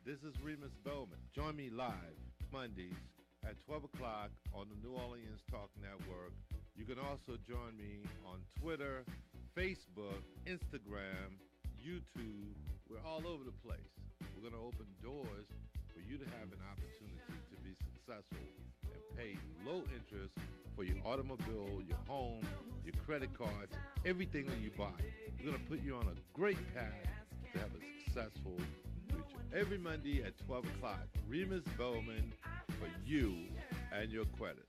This is Remus Bowman. Join me live Mondays at 12 o'clock on the New Orleans Talk Network. You can also join me on Twitter, Facebook, Instagram, YouTube. We're all over the place. We're going to open doors for you to have an opportunity to be successful and pay low interest for your automobile, your home, your credit cards, everything that you buy. We're going to put you on a great path to have a successful future. Every Monday at 12 o'clock, Remus Bowman for you and your credit.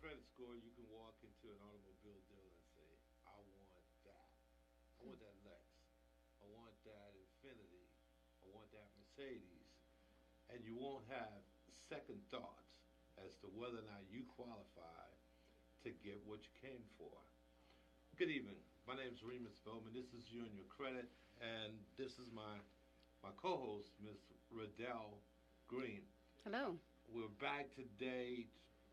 Credit score, you can walk into an automobile dealer and say, I want that. I want that Lex. I want that Infinity. I want that Mercedes. And you won't have second thoughts as to whether or not you qualify to get what you came for. Good evening. My name is Remus Bowman. This is You and Your Credit. And this is my co-host, Ms. Riddell Green. Hello. We're back today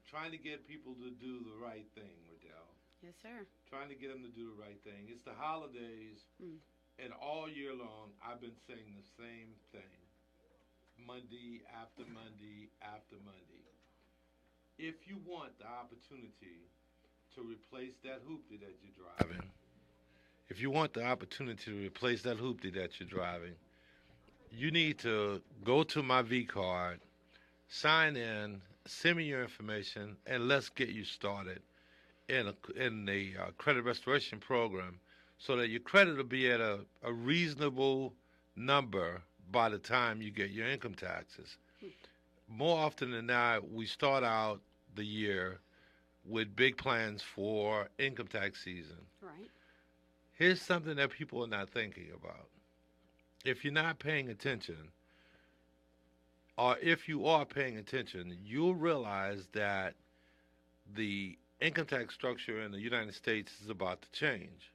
trying to get people to do the right thing, Riddell. Yes, sir. Trying to get them to do the right thing. It's the holidays, and all year long, I've been saying the same thing. Monday after Monday after Monday. If you want the opportunity to replace that hoopty that you're driving, if you want the opportunity to replace that hoopty that you're driving, you need to go to my V card, sign in, send me your information, and let's get you started in the credit restoration program so that your credit will be at a reasonable number by the time you get your income taxes. More often than not, we start out the year with big plans for income tax season. Right. Here's something that people are not thinking about. If you're not paying attention, or if you are paying attention, you'll realize that the income tax structure in the United States is about to change.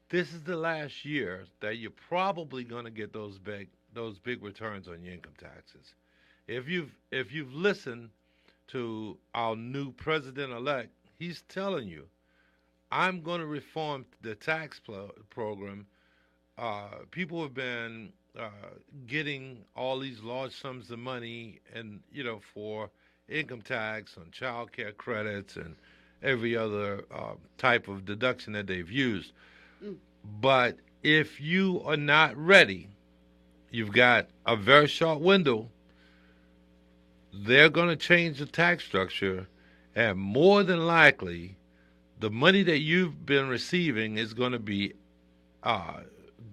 This is the last year that you're probably going to get those big returns on your income taxes. If you've listened to our new president-elect, he's telling you, I'm going to reform the tax program. People have been getting all these large sums of money and for income tax on child care credits and every other type of deduction that they've used. But if you are not ready, you've got a very short window. They're going to change the tax structure, and more than likely the money that you've been receiving is going to be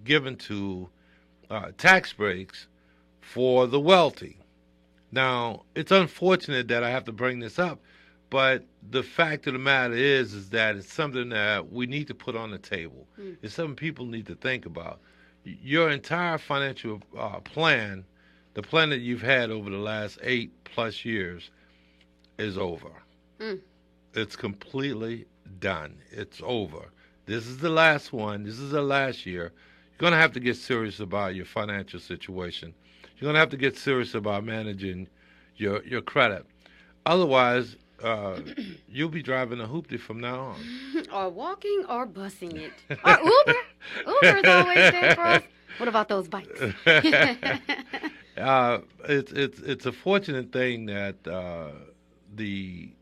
given to tax breaks for the wealthy. Now, it's unfortunate that I have to bring this up, but the fact of the matter is that it's something that we need to put on the table. It's something people need to think about. Your entire financial plan, the plan that you've had over the last 8+ years, is over. It's completely done. It's over. This is the last one. This is the last year. You're going to have to get serious about your financial situation. You're going to have to get serious about managing your credit. Otherwise, you'll be driving a hoopty from now on. Or walking or busing it. Or Uber. Uber's always there for us. What about those bikes? It's a fortunate thing that the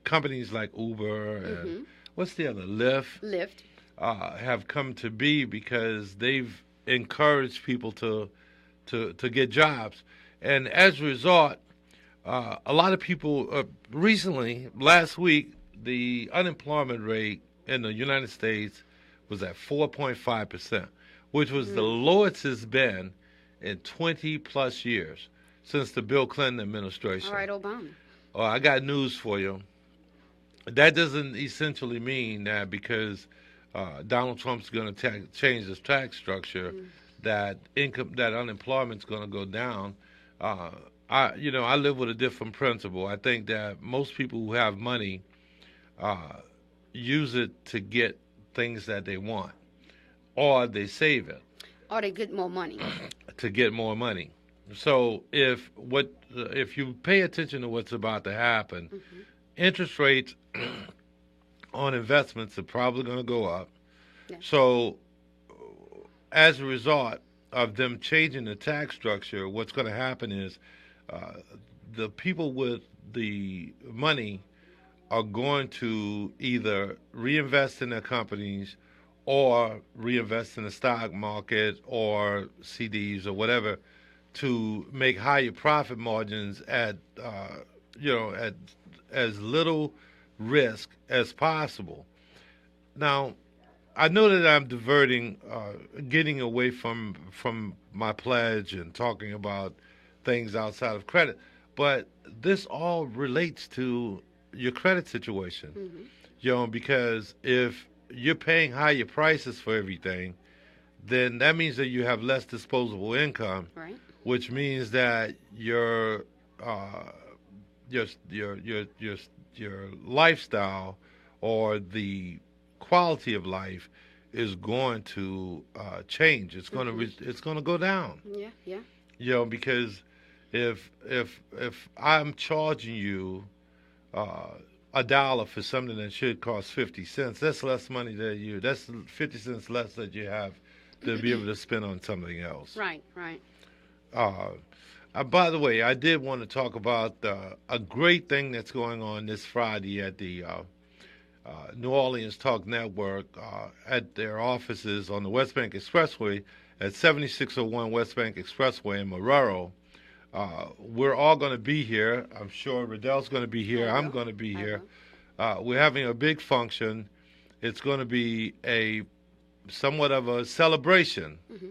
companies like Uber and what's the other, Lyft, have come to be because they've encouraged people to get jobs. And as a result, A lot of people recently, last week, the unemployment rate in the United States was at 4.5%, which was the Mm. lowest it's been in 20 plus years since the Bill Clinton All administration. right, Obama. I got news for you. That doesn't essentially mean that because Donald Trump's going to change his tax structure, Mm. that unemployment's going to go down. Uh, I live with a different principle. I think that most people who have money uh, use it to get things that they want, or they save it Or they get more money. to get more money. So if you pay attention to what's about to happen, Hmm. interest rates on investments are probably going to go up. Yeah. So as a result of them changing the tax structure, what's going to happen is uh, the people with the money are going to either reinvest in their companies or reinvest in the stock market or CDs or whatever to make higher profit margins at as little risk as possible. Now, I know that I'm diverting, getting away from my pledge and talking about things outside of credit, but this all relates to your credit situation. Hmm. Because if you're paying higher prices for everything, then that means that you have less disposable income, Right. which means that uh, your lifestyle or the quality of life is going to change. Hmm. It's going to go down. Yeah. Yeah. Because if I'm charging you uh, $1 for something that should cost 50 cents, that's less money that you. That's 50 cents less that you have to be able to spend on something else. Right. Right. Uh, by the way, I did want to talk about a great thing that's going on this Friday at the New Orleans Talk Network at their offices on the West Bank Expressway at 7601 West Bank Expressway in Marrero. We're all going to be here. I'm sure Riddell's going to be here. I I'm will. going to be I here. will. We're having a big function. It's going to be a somewhat of a celebration Hmm.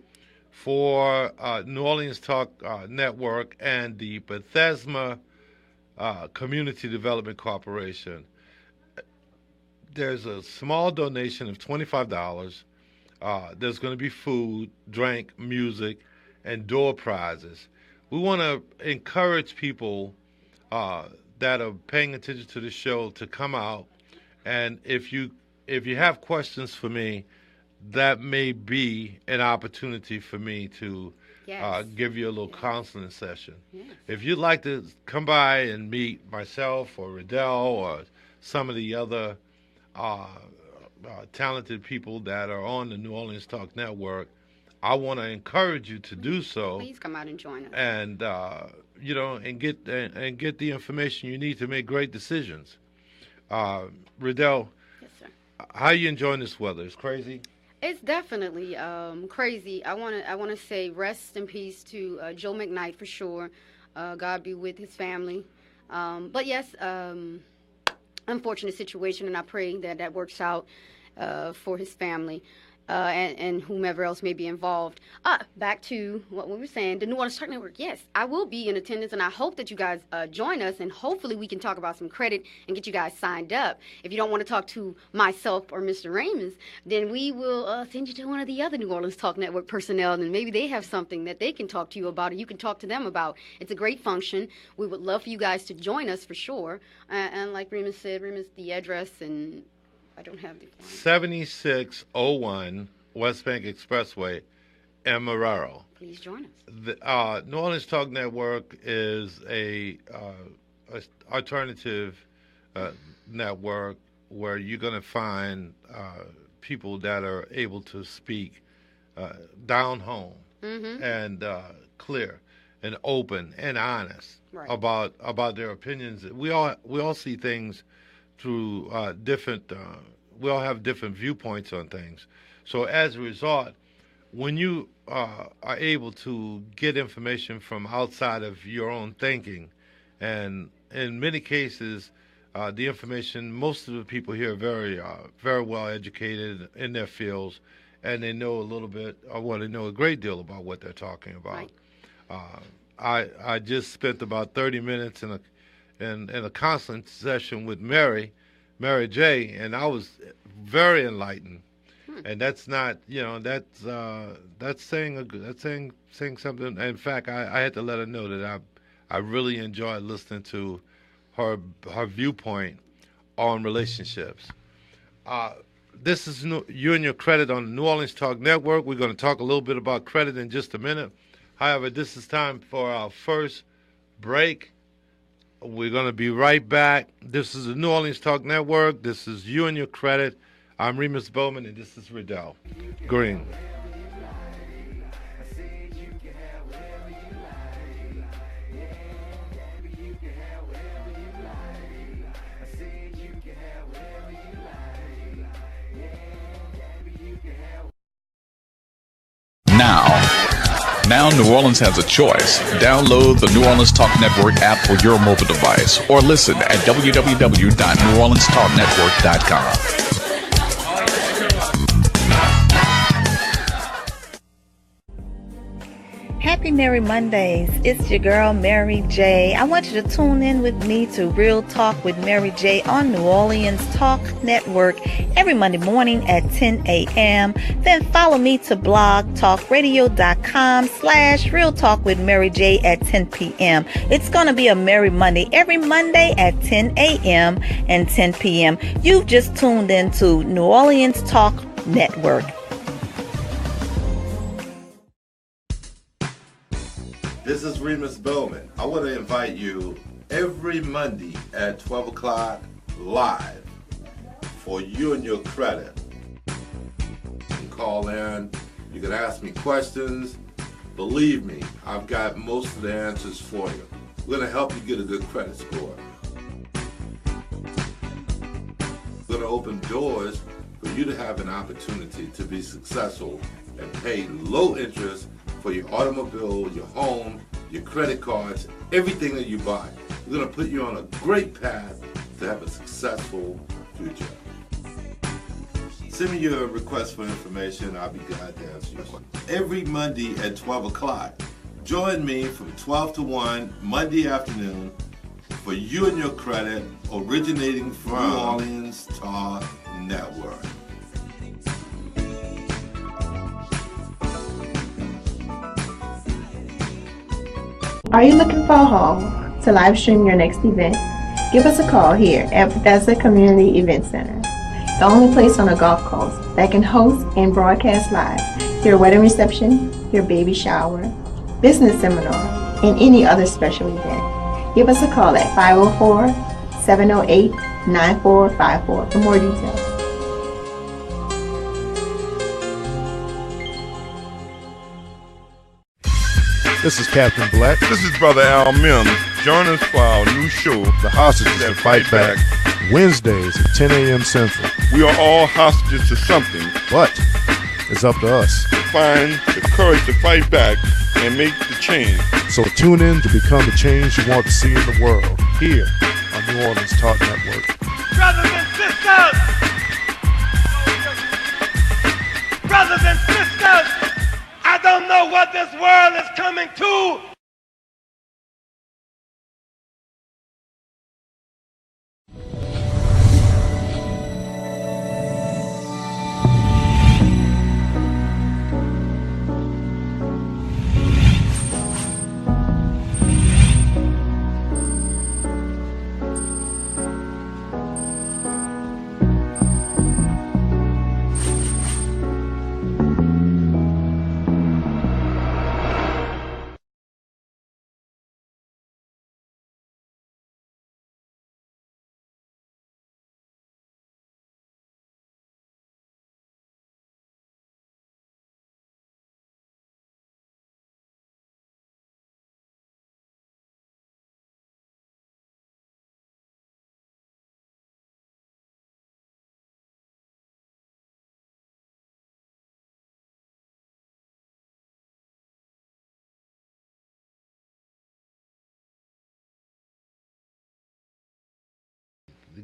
for New Orleans Talk Network and the Bethesda Community Development Corporation. There's a small donation of $25. There's going to be food, drink, music, and door prizes. We want to encourage people uh, that are paying attention to the show to come out. And if you have questions for me, that may be an opportunity for me to Yes. give you a little Yes. counseling session. Yes. If you'd like to come by and meet myself or Riddell or some of the other uh, talented people that are on the New Orleans Talk Network, I want to encourage you to do so, Please come out and join us. and and get the information you need to make great decisions. Riddell, Yes, sir. how you enjoying this weather? It's crazy. It's definitely crazy. I wanna say rest in peace to Joe McKnight for sure. God be with his family. But yes, unfortunate situation, and I pray that that works out for his family. And whomever else may be involved. Back to what we were saying, the New Orleans Talk Network. Yes, I will be in attendance, and I hope that you guys join us, and hopefully we can talk about some credit and get you guys signed up. If you don't want to talk to myself or Mr. Remus, then we will send you to one of the other New Orleans Talk Network personnel, and maybe they have something that they can talk to you about, or you can talk to them about. It's a great function. We would love for you guys to join us for sure. And like Remus said, Remus, the address, and I don't have the phone. 7601 West Bank Expressway, in Marrero. Please join us. The New Orleans Talk Network is a alternative network where you're going to find people that are able to speak down home Mm-hmm. and clear and open and honest Right. about their opinions. We all see things through different. We all have different viewpoints on things. So as a result, when you are able to get information from outside of your own thinking And in many cases, the information, most of the people here are very well educated in their fields, and they know a little bit, or well, they know a great deal about what they're talking about. Right. Uh, I just spent about 30 minutes in a counseling session with Mary J, and I was very enlightened. Hmm. And that's not, that's saying saying something. In fact, I had to let her know that I really enjoyed listening to her her viewpoint on relationships. Uh, this is you and your credit on the New Orleans Talk Network. We're going to talk a little bit about credit in just a minute. However, this is time for our first break. We're going to be right back. This is the New Orleans Talk Network. This is you and your credit. I'm Remus Bowman, and this is Riddell Green. Now New Orleans has a choice. Download the New Orleans Talk Network app for your mobile device or listen at www.neworleanstalknetwork.com. Happy Merry Mondays. It's your girl, Mary J. I want you to tune in with me to Real Talk with Mary J on New Orleans Talk Network every Monday morning at 10 a.m. Then follow me to blogtalkradio.com/Real Talk with Mary J at 10 p.m. It's going to be a Merry Monday every Monday at 10 a.m. and 10 p.m. You've just tuned into New Orleans Talk Network. This is Remus Bowman. I want to invite you every Monday at 12 o'clock live for you and your credit. You can call in. You can ask me questions. Believe me, I've got most of the answers for you. We're going to help you get a good credit score. We're going to open doors for you to have an opportunity to be successful and pay low interest for your automobile, your home, your credit cards, everything that you buy. We're going to put you on a great path to have a successful future. Send me your request for information. I'll be glad to answer your question. Every Monday at 12 o'clock, join me from 12 to 1 Monday afternoon for you and your credit, originating from New Orleans Talk Network. Are you looking for a home to live stream your next event? Give us a call here at Bethesda Community Event Center, the only place on the Gulf Coast that can host and broadcast live your wedding reception, your baby shower, business seminar, and any other special event. Give us a call at 504-708-9454 for more details. This is Captain Black. This is Brother Al Mims. Join us for our new show, The Hostages That Fight Back, Wednesdays at 10 a.m. Central. We are all hostages to something. But it's up to us to find the courage to fight back and make the change. So tune in to become the change you want to see in the world, here on New Orleans Talk Network. Brothers and sisters! Brothers and sisters! I don't know what this world is coming to.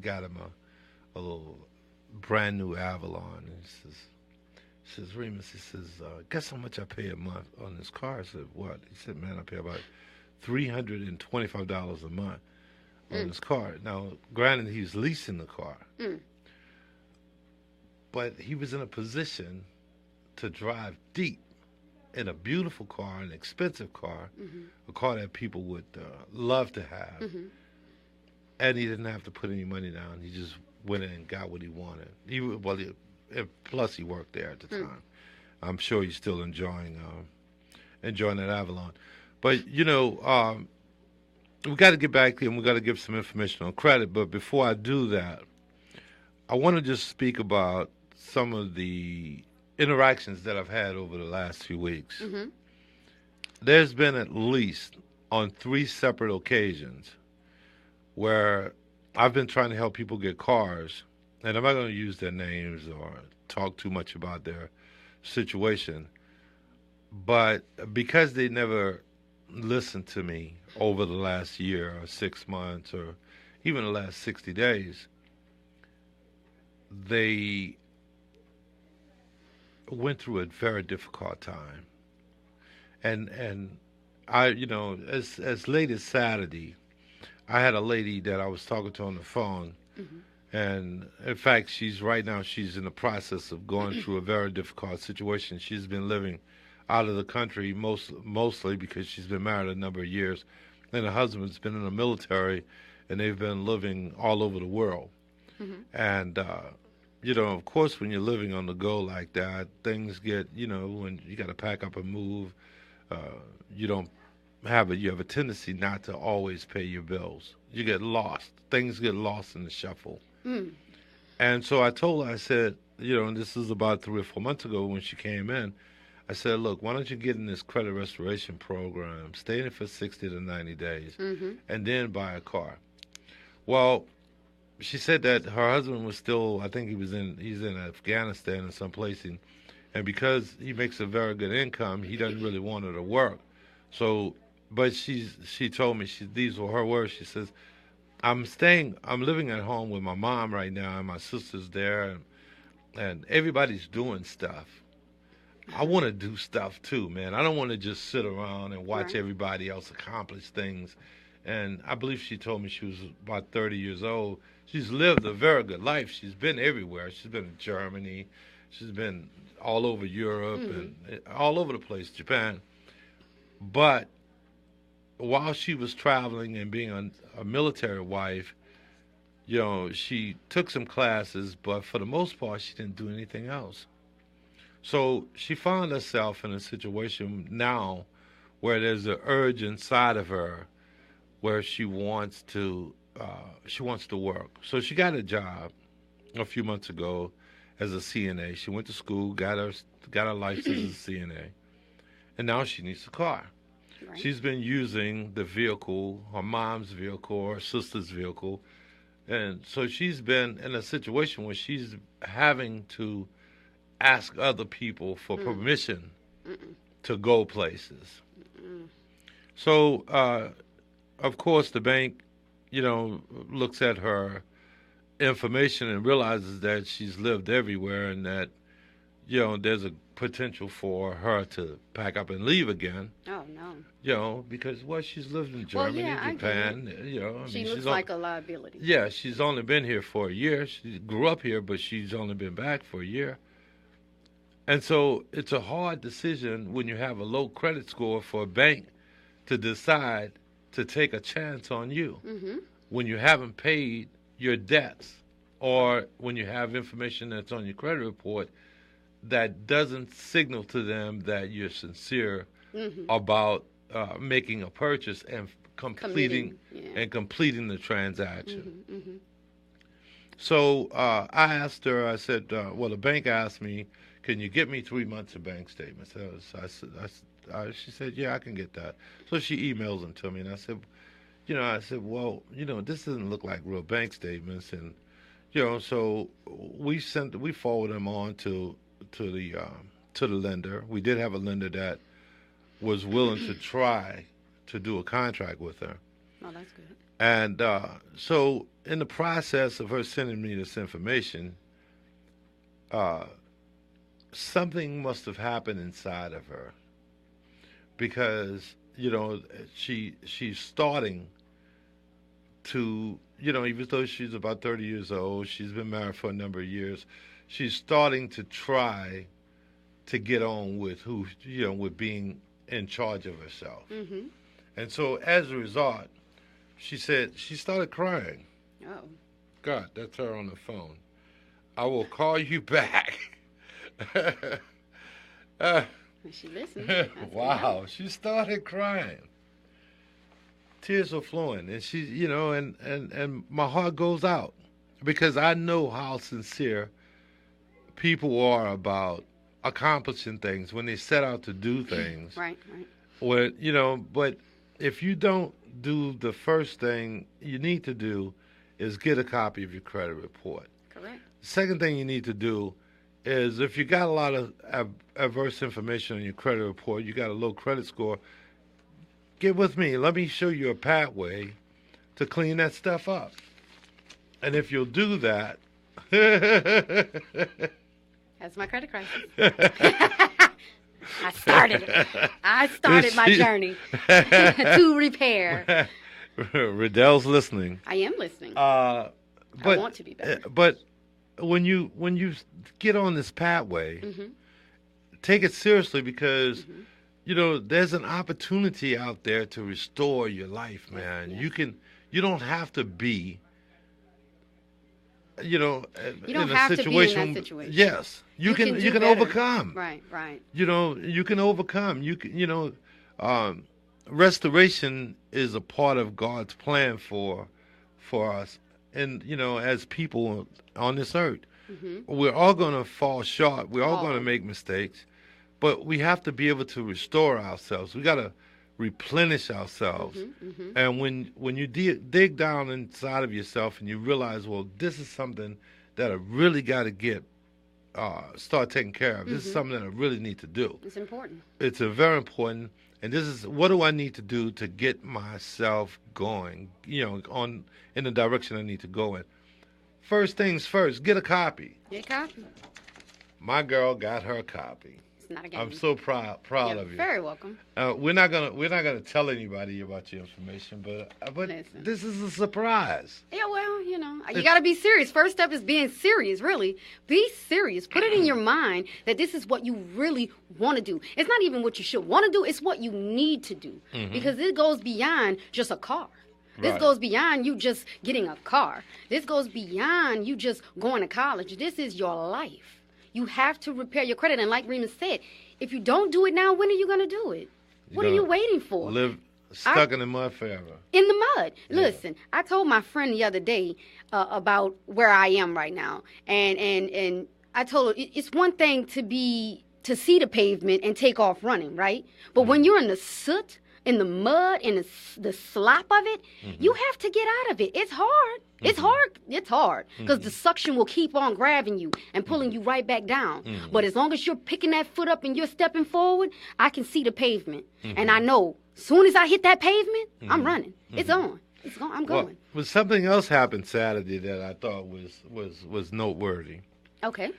got him a little brand new Avalon. And he says, Remus, he says, guess how much I pay a month on this car? I said, what? He said, man, I pay about $325 a month on this car. Now, granted, he's leasing the car, but he was in a position to drive deep in a beautiful car, an expensive car, a car that people would love to have, and he didn't have to put any money down. He just went in and got what he wanted. Plus he worked there at the time. I'm sure he's still enjoying that Avalon. But we got to get back and we got to give some information on credit. But before I do that, I want to just speak about some of the interactions that I've had over the last few weeks. There's been at least on 3 separate occasions where I've been trying to help people get cars, and I'm not going to use their names or talk too much about their situation, but because they never listened to me over the last year or 6 months or even the last 60 days, they went through a very difficult time. And I, as late as Saturday, I had a lady that I was talking to on the phone, and in fact, she's in the process of going through a very difficult situation. She's been living out of the country mostly because she's been married a number of years, and her husband's been in the military, and they've been living all over the world. And of course, when you're living on the go like that, things get, when you got to pack up and move, you have a tendency not to always pay your bills. You get lost. Things get lost in the shuffle. And so I told her, I said, and this is about 3 or 4 months ago when she came in, I said, look, why don't you get in this credit restoration program, stay in it for 60 to 90 days, and then buy a car. Well, she said that her husband was still, I think he's in Afghanistan or someplace, and because he makes a very good income, he doesn't really want her to work. So, but she told me, these were her words, she says, I'm living at home with my mom right now, and my sister's there, and everybody's doing stuff. I want to do stuff too, man. I don't want to just sit around and watch everybody else accomplish things. And I believe she told me she was about 30 years old. She's lived a very good life. She's been everywhere. She's been in Germany. She's been all over Europe and all over the place, Japan. But while she was traveling and being a military wife, she took some classes, but for the most part, she didn't do anything else. So she found herself in a situation now where there's an urge inside of her where she wants to work. So she got a job a few months ago as a CNA. She went to school, got her license as a CNA, and now she needs a car. Right. She's been using the vehicle, her mom's vehicle, or her sister's vehicle, and so she's been in a situation where she's having to ask other people for permission to go places. So, of course, the bank, looks at her information and realizes that she's lived everywhere and that, there's a potential for her to pack up and leave again. Oh, no. Because, she's lived in Germany, Japan, she looks like a liability. Yeah, she's only been here for a year. She grew up here, but she's only been back for a year. And so it's a hard decision when you have a low credit score for a bank to decide to take a chance on you when you haven't paid your debts or when you have information that's on your credit report that doesn't signal to them that you're sincere about making a purchase and completing the transaction. So I asked her, I said, the bank asked me, can you get me 3 months of bank statements? She said, yeah, I can get that. So she emails them to me, and I said, this doesn't look like real bank statements, and so we forwarded them on to the lender. We did have a lender that was willing to try to do a contract with her, Oh, that's good. And so in the process of her sending me this information, uh, something must have happened inside of her because she's starting to even though she's about 30 years old, she's been married for a number of years, she's starting to try to get on with with being in charge of herself. Mm-hmm. And so as a result, she said she started crying. Oh. God, that's her on the phone. I will call you back. She listened. Wow, she started crying. Tears were flowing, and she, and my heart goes out because I know how sincere people are about accomplishing things when they set out to do things. Right. But if you don't do the first thing you need to do is get a copy of your credit report. Correct. The second thing you need to do is if you got a lot of adverse information on your credit report, you got a low credit score, get with me. Let me show you a pathway to clean that stuff up. And if you'll do that... That's my credit crisis. I started my journey to repair. Riddell's listening. I am listening. I want to be better. But when you get on this pathway, Mm-hmm. take it seriously because there's an opportunity out there to restore your life, man. Yes. You don't have to be you don't in a have situation. to be in that situation. Yes, you can better. overcome. Right. You can overcome. Restoration is a part of God's plan for us, and as people on this earth, Mm-hmm. we're all going to fall short. We're all going to make mistakes, but we have to be able to restore ourselves. We got to replenish ourselves. Mm-hmm. And when you dig down inside of yourself and you realize, well, this is something that I really got to start taking care of. This is something that I really need to do. It's important. It's very important. And this is what do I need to do to get myself going, in the direction I need to go in. First things first, get a copy. Get a copy. My girl got her copy. It's not a game. I'm so proud You're of you. very welcome. We're not gonna tell anybody about your information, but Listen. this is a surprise. Yeah, well, you got to be serious. First step is being serious, really. Be serious. Put it in your mind that this is what you really want to do. It's not even what you should want to do. It's what you need to do. Mm-hmm. Because it goes beyond just a car. This Right. goes beyond you just getting a car. This goes beyond you just going to college. This is your life. You have to repair your credit. And like Remus said, if you don't do it now, when are you going to do it? What are you waiting for? Live stuck in the mud forever. In the mud. Yeah. Listen, I told my friend the other day about where I am right now, and I told her it's one thing to see the pavement and take off running, right? But when you're in the soot, in the mud, in the slop of it, you have to get out of it. It's hard. It's hard. It's hard because the suction will keep on grabbing you and pulling you right back down. But as long as you're picking that foot up and you're stepping forward, I can see the pavement, and I know soon as I hit that pavement, I'm running. It's on. It's going. I'm going. Well, something else happened Saturday that I thought was noteworthy. Okay.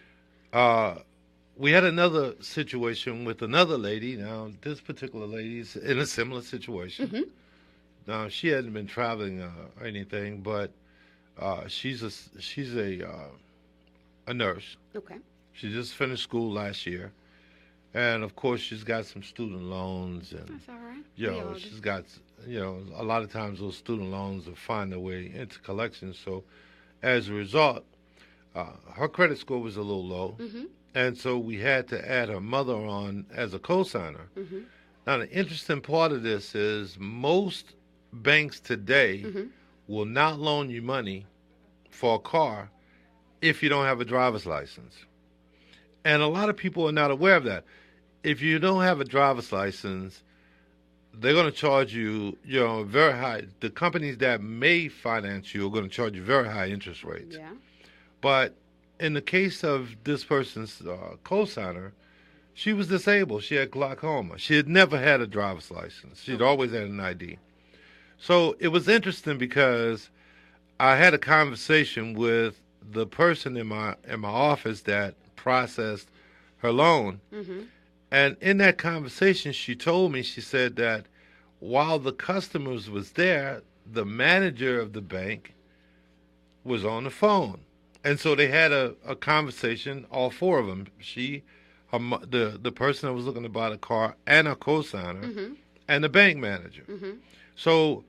We had another situation with another lady. Now, this particular lady's in a similar situation. Now, she hadn't been traveling or anything, but she's a nurse. Okay. She just finished school last year, and of course, she's got some student loans, and That's all right. she's got a lot of times those student loans will find their way into collections. So, as a result, her credit score was a little low. And so we had to add her mother on as a co-signer. Now, the interesting part of this is most banks today will not loan you money for a car if you don't have a driver's license. And a lot of people are not aware of that. If you don't have a driver's license, they're going to charge you, very high. The companies that may finance you are going to charge you very high interest rates. Yeah. But in the case of this person's co-signer, she was disabled. She had glaucoma. She had never had a driver's license. She'd always had an ID. So it was interesting because I had a conversation with the person in my office that processed her loan, and in that conversation, she told me, she said that while the customers was there, the manager of the bank was on the phone, and so they had a conversation, all four of them. The person that was looking to buy the car, and a co-signer, and the bank manager. So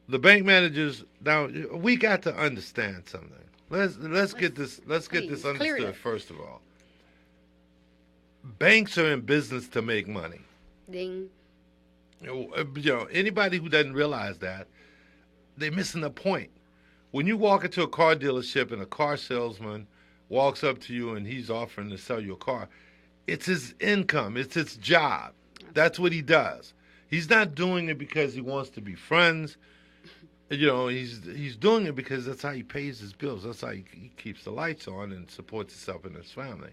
the bank managers, now we got to understand something. Let's get this understood first of all. Banks are in business to make money. Ding. Anybody who doesn't realize that, they're missing the point. When you walk into a car dealership and a car salesman walks up to you and he's offering to sell you a car, it's his income, it's his job. That's what he does. He's not doing it because he wants to be friends. He's doing it because that's how he pays his bills. That's how he keeps the lights on and supports himself and his family.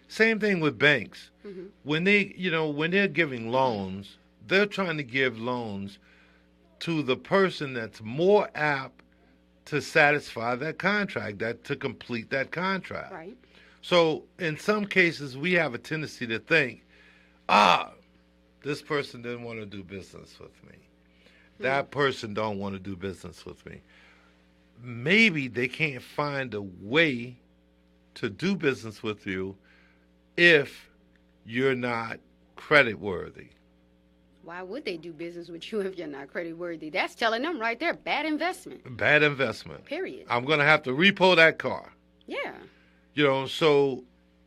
Same thing with banks. When they're giving loans, they're trying to give loans to the person that's more apt to satisfy that contract, to complete that contract. Right. So in some cases, we have a tendency to think, this person didn't want to do business with me. That person don't want to do business with me. Maybe they can't find a way to do business with you if you're not credit worthy. Why would they do business with you if you're not credit worthy? That's telling them right there, bad investment. Bad investment. Period. I'm going to have to repo that car. Yeah. So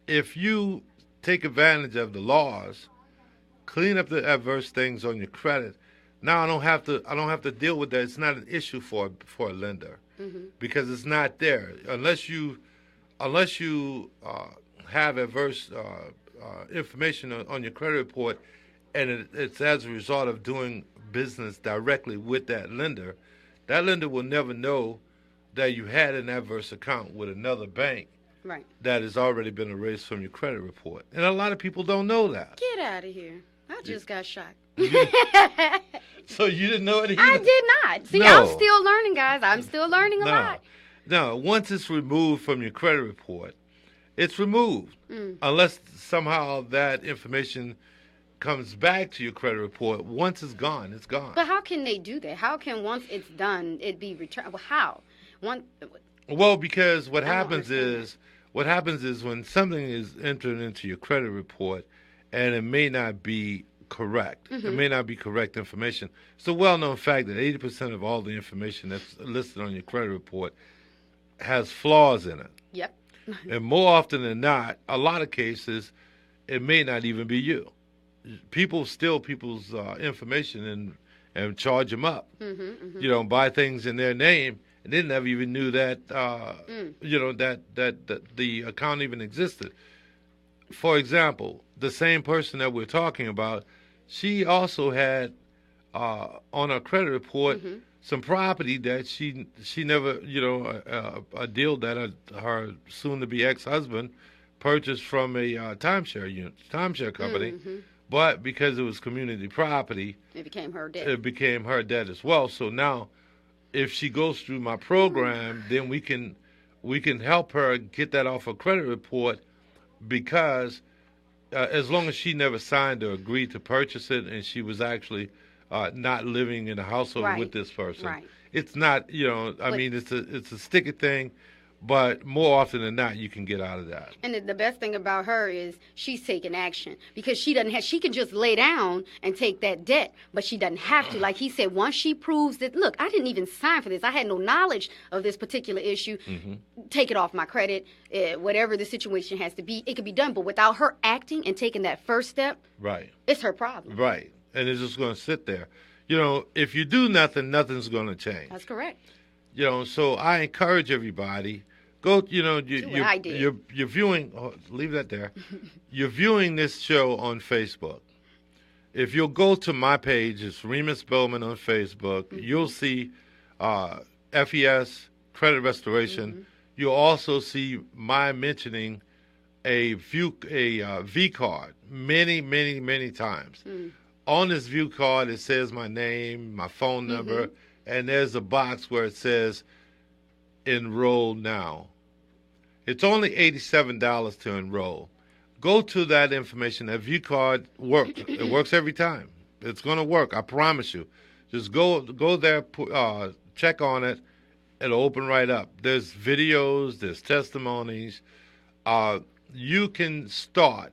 if you take advantage of the laws, clean up the adverse things on your credit, now I don't have to deal with that. It's not an issue for a lender because it's not there unless you have adverse information on your credit report, and it's as a result of doing business directly with that lender. That lender will never know that you had an adverse account with another bank that has already been erased from your credit report. And a lot of people don't know that. Get out of here. I just got shocked. So you didn't know it either? I did not. See, No. I'm still learning, guys. I'm still learning a lot. No, once it's removed from your credit report, it's removed. Unless somehow that information comes back to your credit report. Once it's gone, it's gone. But how can they do that? How can once it's done, it be returned? Well, how? Well, because what happens is when something is entered into your credit report and it may not be correct. It may not be correct information. It's a well-known fact that 80% of all the information that's listed on your credit report has flaws in it. Yep. And more often than not, a lot of cases, it may not even be you. People steal people's information and charge them up. Buy things in their name, and they never even knew that that the account even existed. For example, the same person that we're talking about, she also had on her credit report some property that she never, a deal that her soon-to-be ex-husband purchased from a timeshare company, but because it was community property, it became her debt. It became her debt as well. So now, if she goes through my program, then we can help her get that off her credit report, because as long as she never signed or agreed to purchase it, and she was actually not living in a household with this person, it's not, it's a sticky thing, but more often than not, you can get out of that. And the best thing about her is she's taking action, because she can just lay down and take that debt, but she doesn't have to. Like he said, once she proves that, look, I didn't even sign for this. I had no knowledge of this particular issue. Take it off my credit. Whatever the situation has to be, it could be done. But without her acting and taking that first step, it's her problem. Right. And it's just going to sit there. If you do nothing, nothing's going to change. That's correct. So I encourage everybody, go, you're viewing, leave that there. You're viewing this show on Facebook. If you'll go to my page, it's Remus Bowman on Facebook, you'll see FES, Credit Restoration. You'll also see my mentioning a V card many, many, many times. On this view card, it says my name, my phone number, and there's a box where it says enroll now. It's only $87 to enroll. Go to that information. That view card works. It works every time. It's going to work. I promise you. Just go there, check on it. It'll open right up. There's videos. There's testimonies. You can start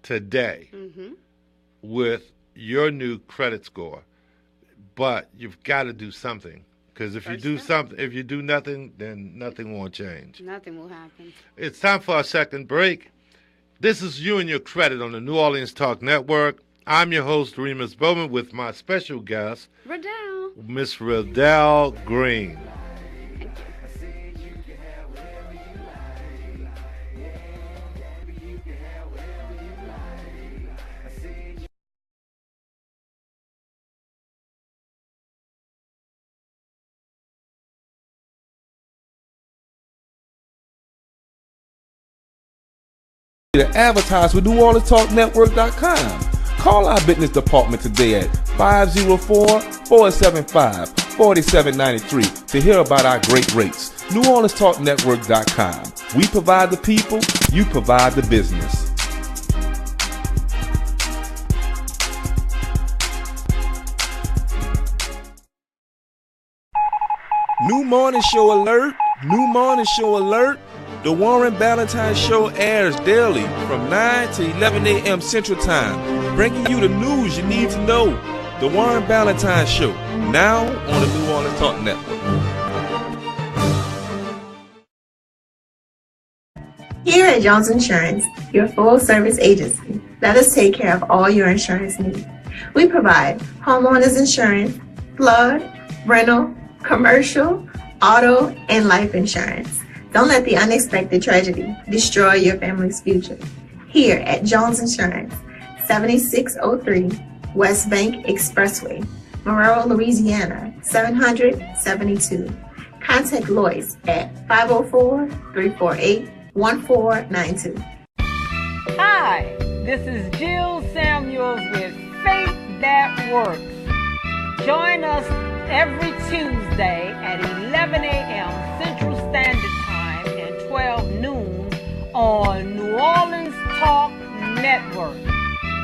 today with your new credit score, but you've got to do something. Because if you do nothing, then nothing won't change. Nothing will happen. It's time for our second break. This is You and Your Credit on the New Orleans Talk Network. I'm your host, Remus Bowman, with my special guest, Riddell. Miss Riddell Green. To advertise with NewOrleansTalkNetwork.com. Call our business department today at 504-475-4793 to hear about our great rates. NewOrleansTalkNetwork.com. We provide the people, you provide the business. New morning show alert. New morning show alert. The Warren Ballantyne Show airs daily from 9 to 11 a.m. Central Time, bringing you the news you need to know. The Warren Ballantyne Show, now on the New Orleans Talk Network. Here at Jones Insurance, your full-service agency, let us take care of all your insurance needs. We provide homeowners insurance, flood, rental, commercial, auto, and life insurance. Don't let the unexpected tragedy destroy your family's future. Here at Jones Insurance, 7603 West Bank Expressway, Monroe, Louisiana, 772. Contact Lois at 504-348-1492. Hi, this is Jill Samuels with Faith That Works. Join us every Tuesday at 11 a.m. Central Standard Time and 12 noon on New Orleans Talk Network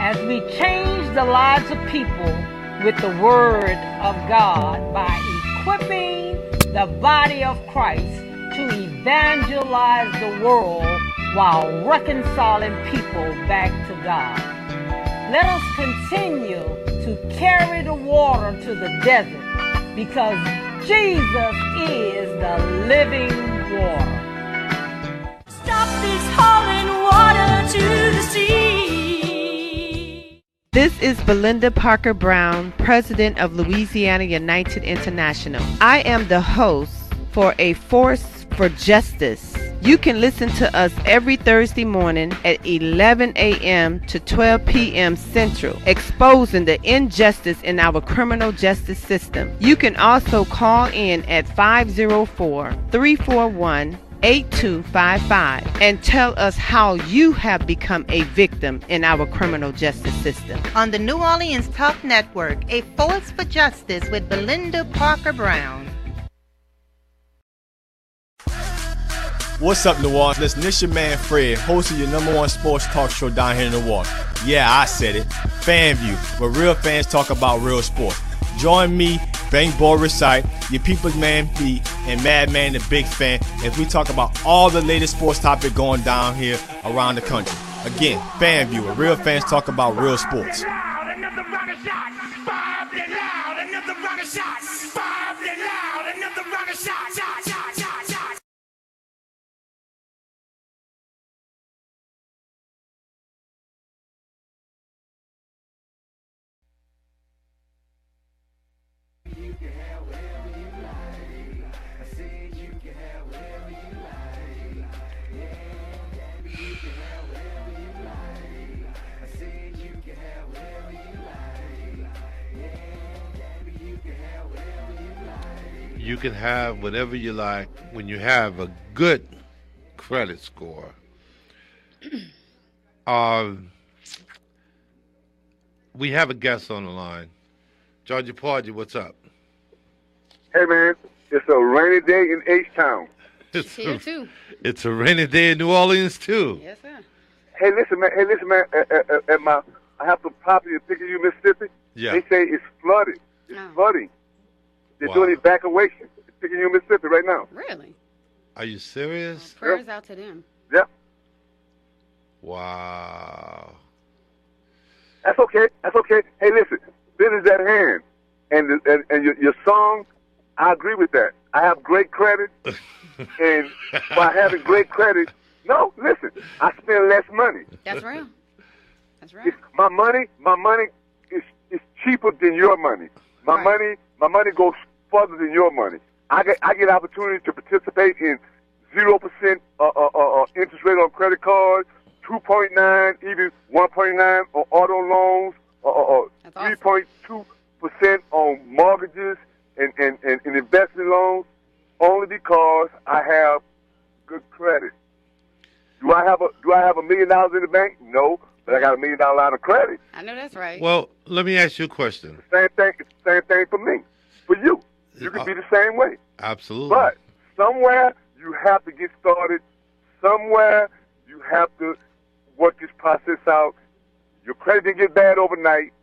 as we change the lives of people with the Word of God by equipping the body of Christ to evangelize the world while reconciling people back to God. Let us continue to carry the water to the desert because Jesus is the living water. Stop this hauling water to the sea. This is Belinda Parker Brown, President of Louisiana United International. I am the host for A Force for Justice. You can listen to us every Thursday morning at 11 a.m. to 12 p.m. Central, exposing the injustice in our criminal justice system. You can also call in at 504-341-8255 and tell us how you have become a victim in our criminal justice system. On the New Orleans Talk Network, A Force for Justice with Belinda Parker Brown. What's up, New Orleans? Listen, this your man Fred, host of your #1 sports talk show down here in New Orleans. Yeah, I said it. FanView, where real fans talk about real sports. Join me, Bank Boy Recite, your people's man B, and Madman the Big Fan as we talk about all the latest sports topics going down here around the country. Again, FanView, where real fans talk about real sports. You can have whatever you like when you have a good credit score. We have a guest on the line. Georgia Porgy, what's up? Hey, man, it's a rainy day in H-Town. It's Here, too. It's a rainy day in New Orleans, too. Yes, sir. Hey, listen, man. I have some property in Picayune, Mississippi. Yeah. They say it's flooded. It's flooding. They're doing evacuation in Picayune, Mississippi right now. Really? Are you serious? Prayers out to them. Yep. Wow. That's okay. That's okay. Hey, listen, business at hand. And your song, I agree with that. I have great credit. And by having great credit, no, listen, I spend less money. That's real. That's right. My money is cheaper than your money. My money goes further than your money. I get opportunity to participate in 0% interest rate on credit cards, 2.9, even 1.9 on auto loans, 3.2% on mortgages and investment loans, only because I have good credit. Do I have $1 million in the bank? No, but I got $1 million line of credit. I know that's right. Well, let me ask you a question. Same thing. It's the same thing for me. For you, you can be the same way. Absolutely. But somewhere you have to get started. Somewhere you have to work this process out. Your credit didn't get bad overnight,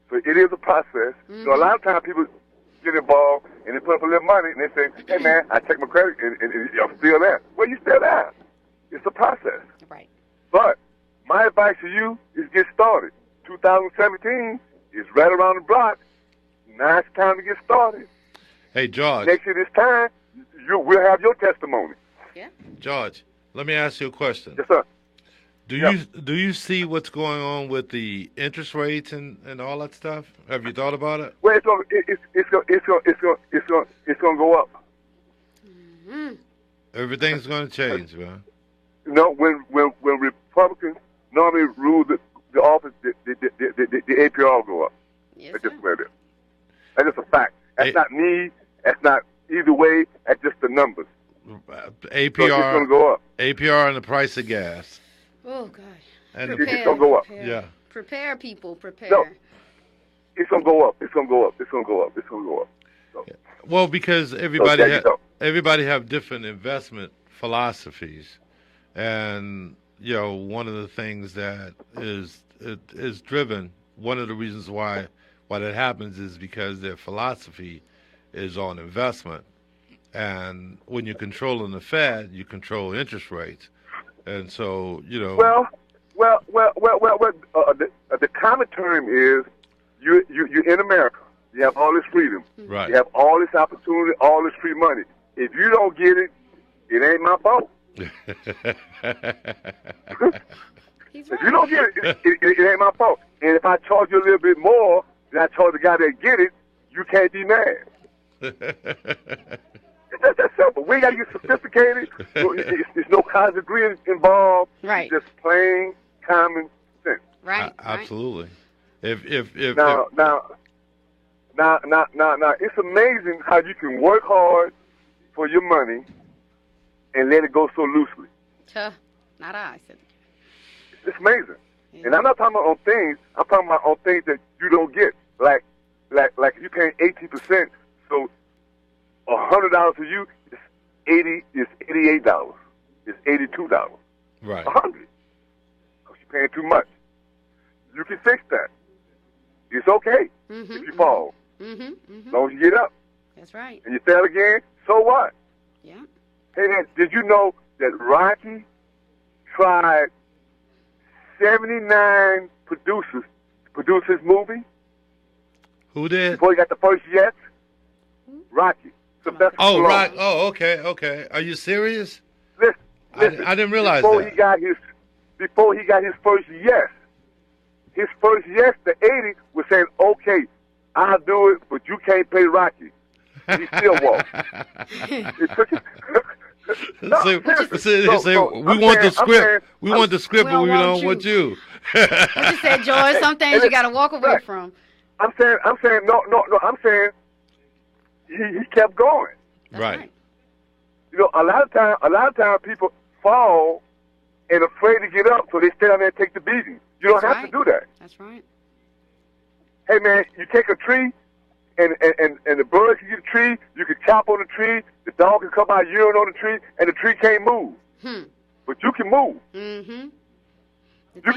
so it is a process. So a lot of times people get involved and they put up a little money and they say, "Hey man, I check my credit and I'm still there." Well, you still there. It's a process. Right. But my advice to you is get started. 2017 is right around the block. Now it's time to get started. Hey, George. Next year this time, we'll have your testimony. Yeah. George, let me ask you a question. Yes, sir. Do you see what's going on with the interest rates and all that stuff? Have you thought about it? Well, it's gonna go up. Mm-hmm. Everything's going to change, man. You know, when Republicans normally rule the office, the APR will go up. Yes, That's just where it is. That's just a fact. That's not me. That's not either way. That's just the numbers. APR. So it's gonna go up. APR and the price of gas. Oh gosh. And it's gonna go up. Yeah. Prepare, people. Prepare. No, it's gonna go up. It's gonna go up. It's gonna go up. It's gonna go up. So. Well, because everybody have different investment philosophies, and one of the things that is driven. One of the reasons why that happens is because their philosophy is on investment, and when you're controlling the Fed, you control interest rates, and so Well, the common term is you're in America. You have all this freedom. Right. You have all this opportunity, all this free money. If you don't get it, it ain't my fault. If you don't get it, it ain't my fault. And if I charge you a little bit more than I charge the guy that get it, you can't be mad. It's just that simple. We ain't got to get sophisticated. There's no college degree involved. Right. It's just plain common sense. Right. Absolutely. Now, it's amazing how you can work hard for your money and let it go so loosely. Not I said. It's amazing. Yeah. And I'm not talking about on things. I'm talking about on things that you don't get. Like if you're paying 18%, so $100 for you is $88. It's $82. Right. 100. Because you're paying too much. You can fix that. It's okay if you fall. As long as you get up. That's right. And you fail again, so what? Yeah. Hey, man, did you know that Rocky tried 79 producers to produce his movie? Who did? Before he got the first yes? Rocky. Rock. Oh, okay. Are you serious? Listen, I didn't realize before that. Before he got his first yes, the 80 was saying, "Okay, I'll do it, but you can't pay Rocky." He still walked. It took him. We want the script. We want the script, but we don't want you. What you said, George? Some things you got to walk away from. I'm saying, no. I'm saying he kept going. Right. A lot of time people fall and afraid to get up, so they stay down there and take the beating. You don't have to do that. That's right. hey man, you take a tree, and the birds can get the tree. You can chop on the tree. The dog can come out urine on the tree, and the tree can't move. But you can move. Mm-hmm. You can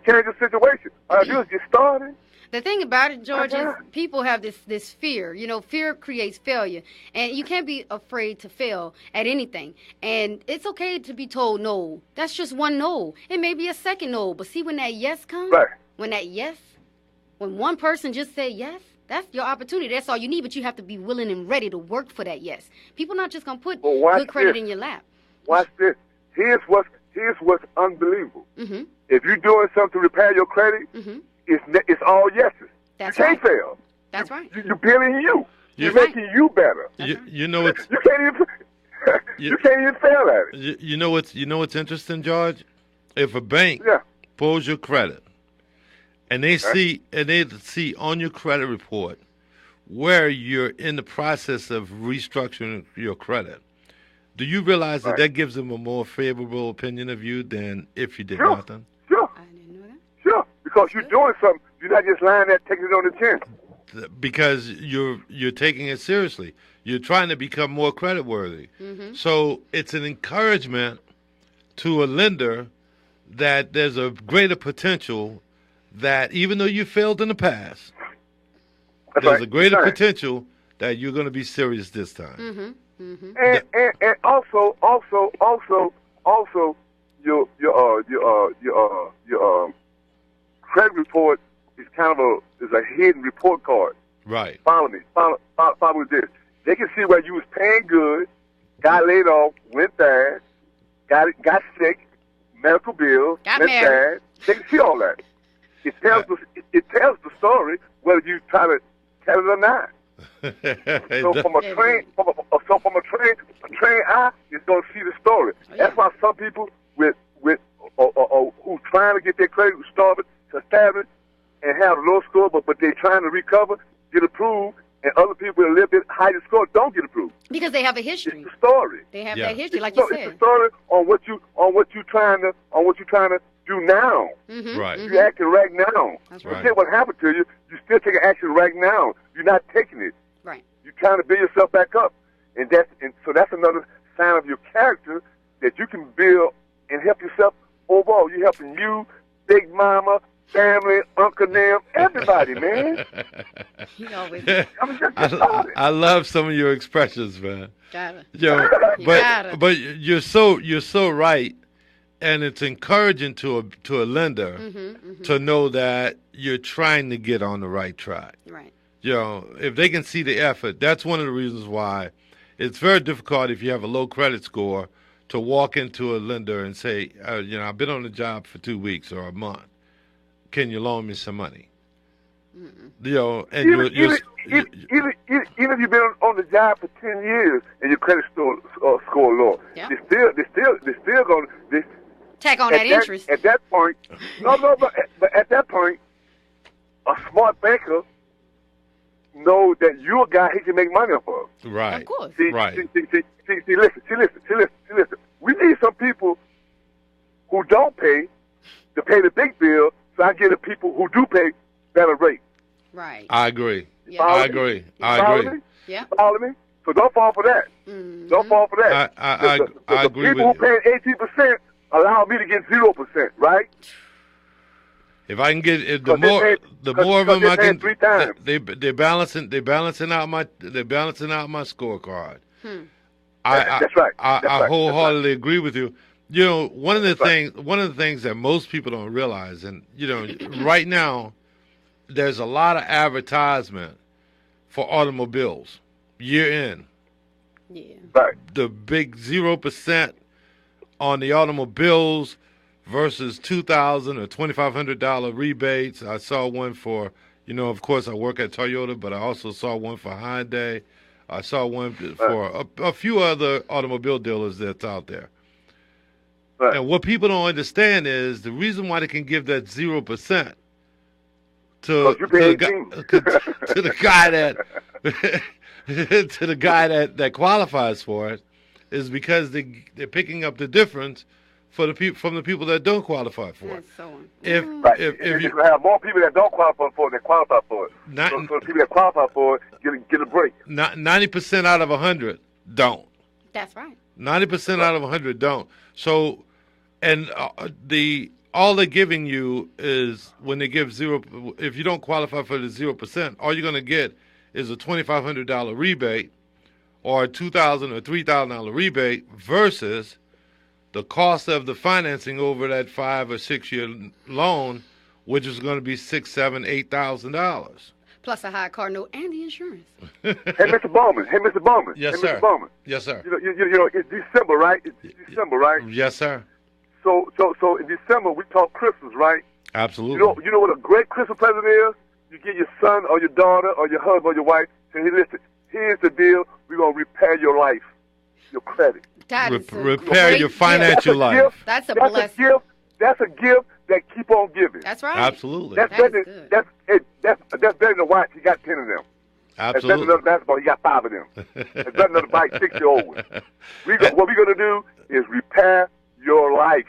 change the situation. All you do is get started. The thing about it, George, is people have this fear. You know, fear creates failure. And you can't be afraid to fail at anything. And it's okay to be told no. That's just one no. It may be a second no. But see, when that yes comes, when one person just say yes, that's your opportunity. That's all you need. But you have to be willing and ready to work for that yes. People not just going to put good credit in your lap. Watch this. Here's what's unbelievable. Mm-hmm. If you're doing something to repair your credit, it's all yeses. That's you can't fail. That's right. You're building you. You're making you better. You know it's you can't even fail at it. You know what's interesting, George? If a bank pulls your credit and they see on your credit report where you're in the process of restructuring your credit, do you realize that gives them a more favorable opinion of you than if you did nothing? Sure. I didn't know that. Sure, because you're doing something. You're not just lying there taking it on the chin. Because you're taking it seriously. You're trying to become more creditworthy. Mm-hmm. So it's an encouragement to a lender that there's a greater potential that even though you failed in the past, there's a greater potential that you're going to be serious this time. Mm-hmm. Mm-hmm. And also your credit report is kind of a hidden report card. Right. Follow me. Follow with this. They can see where you was paying good, got laid off, went bad, got sick, medical bills, went bad. They can see all that. It tells the story whether you try to tell it or not. So from a train eye is going to see the story. That's why some people with who trying to get their credit started to establish and have a low score, but they're trying to recover, get approved, and other people with a little bit higher score don't get approved because they have a history. It's the story. They have that history, like you said. It's the story on what you trying to do now. Mm-hmm. Right. You're acting right now. That's right. Forget what happened to you. You still taking action right now. You're not taking it. Right. You're trying to build yourself back up, and so that's another sign of your character that you can build and help yourself overall. You're helping you, Big Mama, family, Uncle Nam, everybody, man. I love some of your expressions, man. Got it. But you're so right, and it's encouraging to a lender to know that you're trying to get on the right track. Right. If they can see the effort, that's one of the reasons why it's very difficult if you have a low credit score to walk into a lender and say, I've been on the job for 2 weeks or a month. Can you loan me some money? And even if you've been on the job for 10 years and your credit score low, they're still going to tack on that interest. At that point, but at that point, a smart banker knows that you're a guy he can make money off of. Right. Of course. See, listen. We need some people who don't pay to pay the big bill, so I get the people who do pay better rate. Right. I agree. Yeah. I agree. Yeah. Follow me? So don't fall for that. Mm-hmm. Don't fall for that. I agree with you. The people who pay 18% allow me to get 0%, right? If I can get the more of them I can, they're balancing out my scorecard. That's right. I wholeheartedly agree with you. One of the things that most people don't realize, and right now, there's a lot of advertisement for automobiles year in. Yeah. Right. The big 0% on the automobiles versus $2,000 or $2,500 rebates. I saw one for, of course I work at Toyota, but I also saw one for Hyundai. I saw one for a few other automobile dealers that's out there. Right. And what people don't understand is the reason why they can give that 0% to the guy that qualifies for it is because they're picking up the difference for the people from the people that don't qualify for it. That's so If Right. if and you you have more people that don't qualify for it than qualify for it. Not- so the people that qualify for it get a break. 90% out of 100 don't. That's right. 90% out of 100 don't. So, and all they're giving you is when they give zero. If you don't qualify for the 0%, all you're going to get is a $2,500 rebate or a $2,000 or $3,000 rebate versus the cost of the financing over that 5 or 6 year loan, which is going to be $6,000, $7,000, $8,000. Plus a high car note and the insurance. Hey, Mr. Bowman. Yes, hey, sir. Mr. Bowman. Yes, sir. You know, it's December, right? It's December, right? Yes, sir. So in December we talk Christmas, right? Absolutely. You know what a great Christmas present is? You get your son or your daughter or your husband or your wife. Say, hey, listen, here's the deal. We're gonna repair your life, your credit. That is a repair great your financial gift. life. That's a blessing. That's a gift that keep on giving. That's right. Absolutely. That's better. That's better than a watch. He got 10 of them. That's better Absolutely. than another basketball. He got 5 of them. That's better than another bike 6-year-old one. What we're gonna do is repair your life.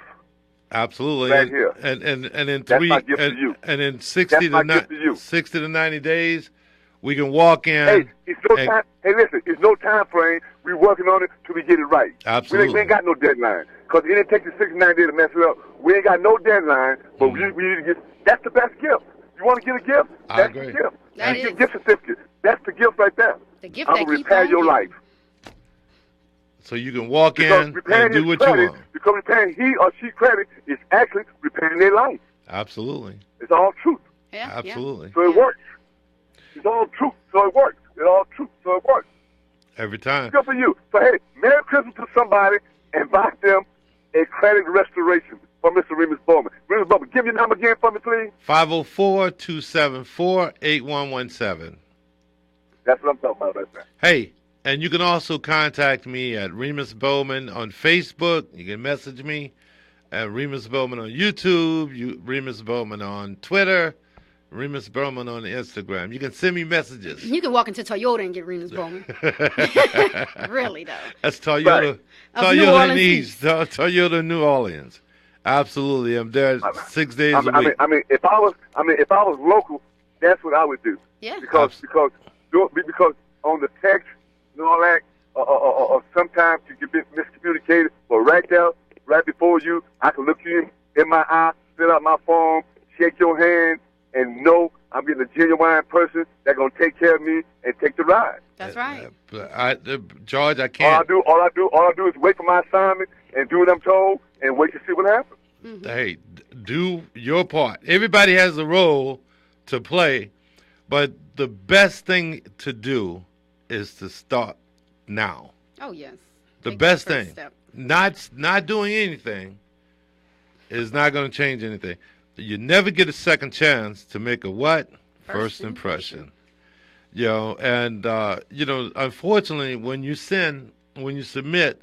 Absolutely. Right here. And in That's my gift to you. and in That's 60 my to gift to you. 60 to 90 days, we can walk in. Hey, it's no and- time. Hey, listen, it's no time frame. We're working on it till we get it right. Absolutely. We ain't got no deadline because it didn't take the 69 days to mess it up. We ain't got no deadline, but we need to get. That's the best gift. You want to get a gift? I That's agree. the gift. That You is. get gift certificate. That's the gift right there. The gift I'm that gonna keep repair on your giving. life. So you can walk Because in repairing and do his what you credit, want. because repairing he or she credit is actually repairing their life. Absolutely. It's all truth. Yeah. Absolutely. So it works. It's all truth. So it works. It's all truth. So it works. Every time. Good for you. So, hey, Merry Christmas to somebody and buy them a credit restoration from Mr. Remus Bowman. Remus Bowman, give your number again for me, please. 504-274-8117. That's what I'm talking about right there. Hey, and you can also contact me at Remus Bowman on Facebook. You can message me at Remus Bowman on YouTube, Remus Bowman on Twitter, Remus Bowman on Instagram. You can send me messages. You can walk into Toyota and get Remus Bowman. Really, though. That's Toyota. Of New Toyota Orleans needs East. Toyota New Orleans. Absolutely, I'm there 6 days a week. I mean, if I was local, that's what I would do. Yeah. Because on the text and all that, or sometimes you can be miscommunicated. But right there, right before you, I can look you in my eye, fill out my form, shake your hand, and know I'm getting a genuine person that's gonna take care of me and take the ride. That's right. George, I can't. All I do is wait for my assignment and do what I'm told and wait to see what happens. Hey, do your part. Everybody has a role to play, but the best thing to do is to start now. Oh, yes. The Take best the first thing. step. Not doing anything is not going to change anything. You never get a second chance to make a what? First impression. You know, and unfortunately, when you submit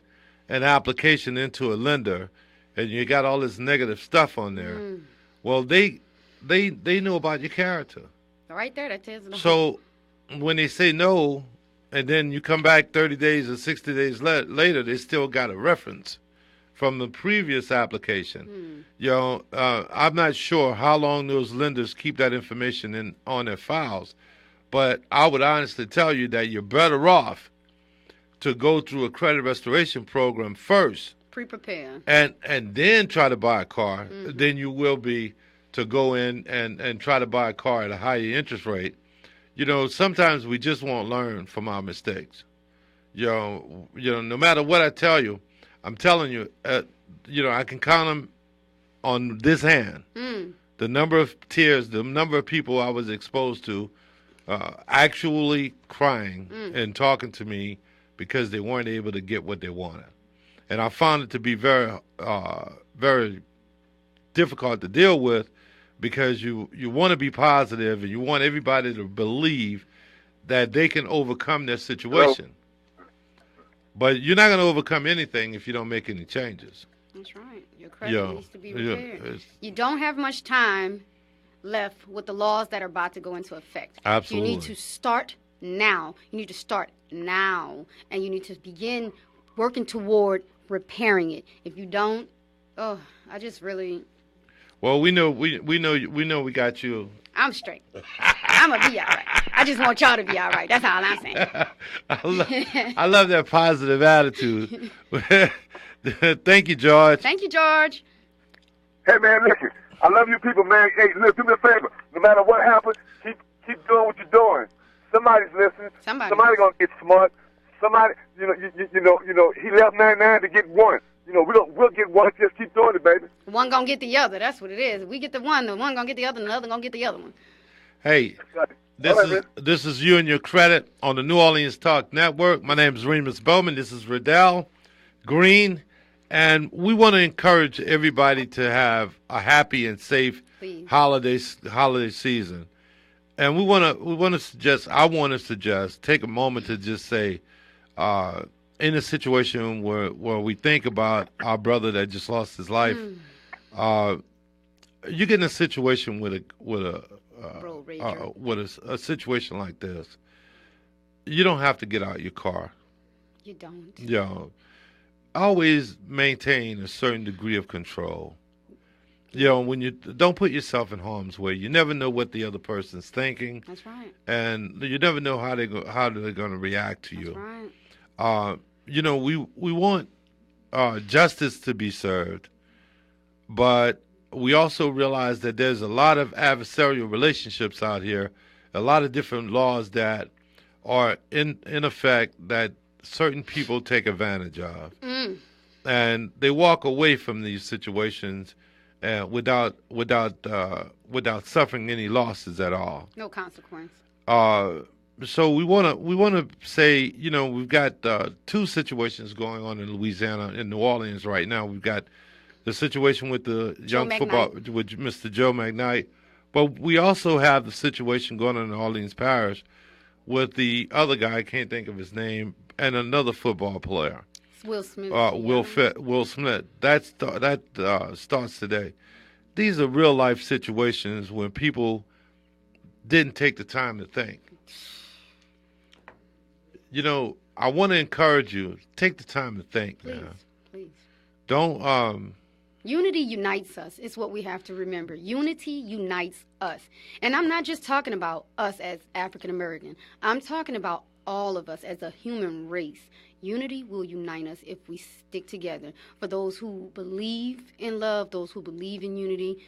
an application into a lender, and you got all this negative stuff on there, well, they know about your character. Right there, that tells them. So when they say no, and then you come back 30 days or 60 days later, they still got a reference from the previous application. You know, I'm not sure how long those lenders keep that information on their files, but I would honestly tell you that you're better off to go through a credit restoration program first. Pre-prepare. And then try to buy a car, than you will be to go in and try to buy a car at a higher interest rate. You know, sometimes we just won't learn from our mistakes. You know, no matter what I tell you, I'm telling you, I can count them on this hand. The number of tears, the number of people I was exposed to actually crying and talking to me because they weren't able to get what they wanted. And I found it to be very, very difficult to deal with because you want to be positive and you want everybody to believe that they can overcome their situation. But you're not going to overcome anything if you don't make any changes. That's right. Your credit needs to be repaired. You don't have much time left with the laws that are about to go into effect. Absolutely. You need to start now. You need to start now. And you need to begin working toward repairing it. If you don't, Oh, I just really. Well, we know we got you. I'm straight. I'm gonna be all right. I just want y'all to be all right. That's all I'm saying. I love that positive attitude. Thank you, George. Thank you, George. Hey, man, listen. I love you people, man. Hey, look, do me a favor. No matter what happens, keep doing what you're doing. Somebody's listening. Somebody gonna get smart. Somebody, you know, he left 99 to get one. You know, we'll get one. Just keep doing it, baby. One gonna get the other. That's what it is. We get the one gonna get the other, and the other gonna get the other one. Hey, this is you and your credit on the New Orleans Talk Network. My name is Remus Bowman. This is Riddell Green, and we want to encourage everybody to have a happy and safe holiday season. And I want to suggest take a moment to just say, in a situation where we think about our brother that just lost his life, you get in a situation with a situation like this, you don't have to get out your car. You don't. You know, always maintain a certain degree of control. You know, when you don't put yourself in harm's way, you never know what the other person's thinking. That's right. And you never know how they're going to react to you. That's right. You know, we want justice to be served, but we also realize that there's a lot of adversarial relationships out here, a lot of different laws that are in effect that certain people take advantage of, and they walk away from these situations without suffering any losses at all. No consequence. So we want to say, you know, we've got two situations going on in Louisiana, in New Orleans right now. We've got the situation with the young football with Mr. Joe McKnight, but we also have the situation going on in Orleans Parish with the other guy, I can't think of his name, and another football player. Will Smith. Will Smith. That starts today. These are real life situations when people didn't take the time to think. You know, I want to encourage you, take the time to think, man. Please. Don't Unity unites us. It's what we have to remember. Unity unites us. And I'm not just talking about us as African American. I'm talking about all of us as a human race. Unity will unite us if we stick together. For those who believe in love, those who believe in unity,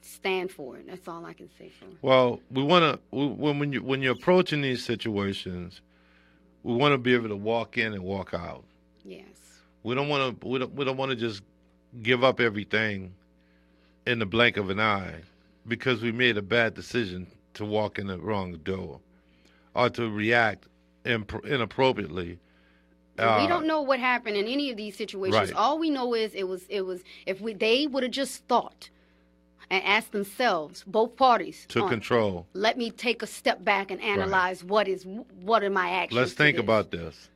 stand for it. That's all I can say for it. Well, we want to when you're approaching these situations, we want to be able to walk in and walk out. Yes. We don't want to just give up everything in the blink of an eye because we made a bad decision to walk in the wrong door or to react inappropriately. We don't know what happened in any of these situations. Right. All we know is it was they would have just thought and asked themselves, both parties, to control. Let me take a step back and analyze what are my actions. Let's think about this.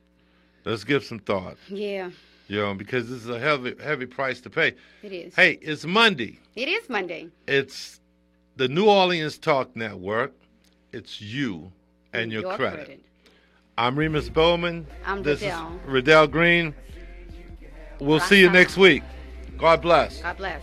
Let's give some thought. Yeah. You know, because this is a heavy price to pay. It is. Hey, it's Monday. It is Monday. It's the New Orleans Talk Network. It's you and your credit. I'm Remus Bowman. I'm This Riddell. is Riddell Green. We'll see you next week. God bless. God bless.